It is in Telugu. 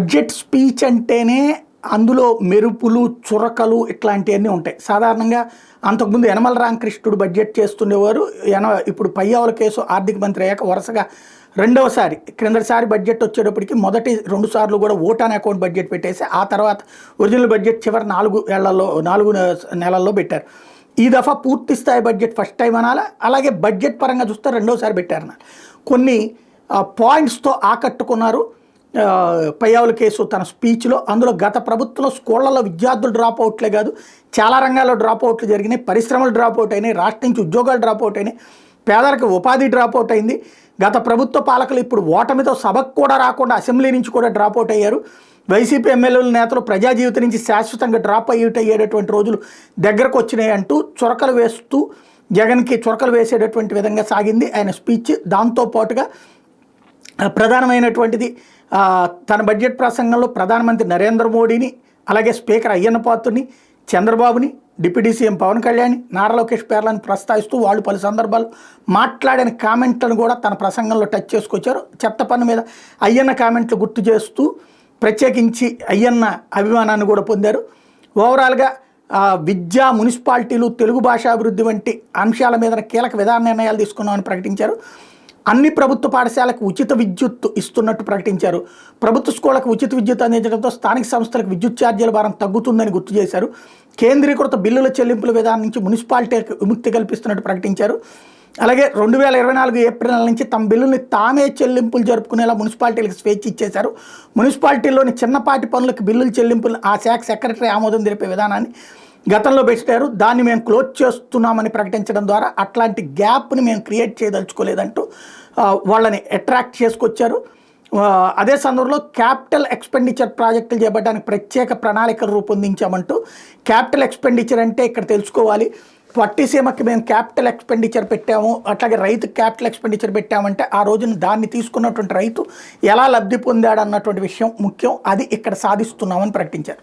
బడ్జెట్ స్పీచ్ అంటేనే అందులో మెరుపులు, చురకలు ఇట్లాంటివన్నీ ఉంటాయి. సాధారణంగా అంతకుముందు యనమల రామకృష్ణుడు బడ్జెట్ చేస్తుండేవారు. ఇప్పుడు పయ్యావుల కేసు ఆర్థిక మంత్రి అయ్యాక వరుసగా రెండవసారి క్రిందటిసారి బడ్జెట్ వచ్చేటప్పటికి మొదటి 2 సార్లు కూడా ఓటాన్ అకౌంట్ బడ్జెట్ పెట్టేసి ఆ తర్వాత ఒరిజినల్ బడ్జెట్ చివరి 4 నెలల్లో పెట్టారు. ఈ దఫా పూర్తి స్థాయి బడ్జెట్ ఫస్ట్ టైం అనాలి. అలాగే బడ్జెట్ పరంగా చూస్తే రెండోసారి పెట్టారన్నారు. కొన్ని పాయింట్స్తో ఆకట్టుకున్నారు పయ్యావుల కేసు తన స్పీచ్లో. అందులో గత ప్రభుత్వంలో స్కూళ్లలో విద్యార్థులు డ్రాప్ అవుట్లే కాదు, చాలా రంగాల్లో డ్రాప్ అవుట్లు జరిగినాయి. పరిశ్రమలు డ్రాప్ అవుట్ అయినాయి, రాష్ట్రం నుంచి ఉద్యోగాలు డ్రాప్ అవుట్ అయినాయి, పేదలకు ఉపాధి డ్రాప్ అవుట్ అయింది. గత ప్రభుత్వ పాలకులు ఇప్పుడు ఓటమితో సభకు కూడా రాకుండా అసెంబ్లీ నుంచి కూడా డ్రాప్ అవుట్ అయ్యారు. వైసీపీ ఎమ్మెల్యేల నేతలు ప్రజా జీవితం నుంచి శాశ్వతంగా డ్రాప్ అయ్యేటటువంటి రోజులు దగ్గరకు వచ్చినాయి అంటూ చురకలు వేస్తూ జగన్కి చురకలు వేసేటటువంటి విధంగా సాగింది ఆయన స్పీచ్. దాంతోపాటుగా ప్రధానమైనటువంటిది తన బడ్జెట్ ప్రసంగంలో ప్రధానమంత్రి నరేంద్ర మోడీని, అలాగే స్పీకర్ అయ్యన్న పాత్రుని, చంద్రబాబుని, డిప్యూటీ సీఎం పవన్ కళ్యాణ్, నారా లోకేష్ పేర్లను ప్రస్తావిస్తూ వాళ్ళు పలు సందర్భాలు మాట్లాడిన కామెంట్లను కూడా తన ప్రసంగంలో టచ్ చేసుకొచ్చారు. చెత్త పన్ను మీద అయ్యన్న కామెంట్లు గుర్తు చేస్తూ ప్రత్యేకించి అయ్యన్న అభిమానాన్ని కూడా పొందారు. ఓవరాల్గా విద్య, మున్సిపాలిటీలు, తెలుగు భాషాభివృద్ధి వంటి అంశాల మీద కీలక విధాన నిర్ణయాలు తీసుకున్నామని ప్రకటించారు. అన్ని ప్రభుత్వ పాఠశాలకు ఉచిత విద్యుత్ ఇస్తున్నట్టు ప్రకటించారు. ప్రభుత్వ స్కూళ్లకు ఉచిత విద్యుత్ అందించడంతో స్థానిక సంస్థలకు విద్యుత్ ఛార్జీల భారం తగ్గుతుందని గుర్తు చేశారు. కేంద్రీకృత బిల్లుల చెల్లింపుల విధానం నుంచి మున్సిపాలిటీలకు విముక్తి కల్పిస్తున్నట్టు ప్రకటించారు. అలాగే 2024 ఏప్రిల్ నెల నుంచి తమ బిల్లుల్ని తామే చెల్లింపులు జరుపుకునేలా మున్సిపాలిటీలకు స్వేచ్ఛ ఇచ్చేశారు. మున్సిపాలిటీల్లోని చిన్నపాటి పనులకు బిల్లుల చెల్లింపులు ఆ శాఖ సెక్రటరీ ఆమోదం తెలిపే విధానాన్ని గతంలో పెట్టారు. దాన్ని మేము క్లోజ్ చేస్తున్నామని ప్రకటించడం ద్వారా అట్లాంటి గ్యాప్ని మేము క్రియేట్ చేయదలుచుకోలేదంటూ వాళ్ళని అట్రాక్ట్ చేసుకొచ్చారు. అదే సందర్భంలో క్యాపిటల్ ఎక్స్పెండిచర్ ప్రాజెక్టులు చేపట్టడానికి ప్రత్యేక ప్రణాళికలు రూపొందించామంటూ, క్యాపిటల్ ఎక్స్పెండిచర్ అంటే ఇక్కడ తెలుసుకోవాలి, పట్టిసీమకి మేము క్యాపిటల్ ఎక్స్పెండిచర్ పెట్టాము, అట్లాగే రైతుకి క్యాపిటల్ ఎక్స్పెండిచర్ పెట్టామంటే ఆ రోజున దాన్ని తీసుకున్నటువంటి రైతు ఎలా లబ్ధి పొందాడు అన్నటువంటి విషయం ముఖ్యం. అది ఇక్కడ సాధిస్తున్నామని ప్రకటించారు.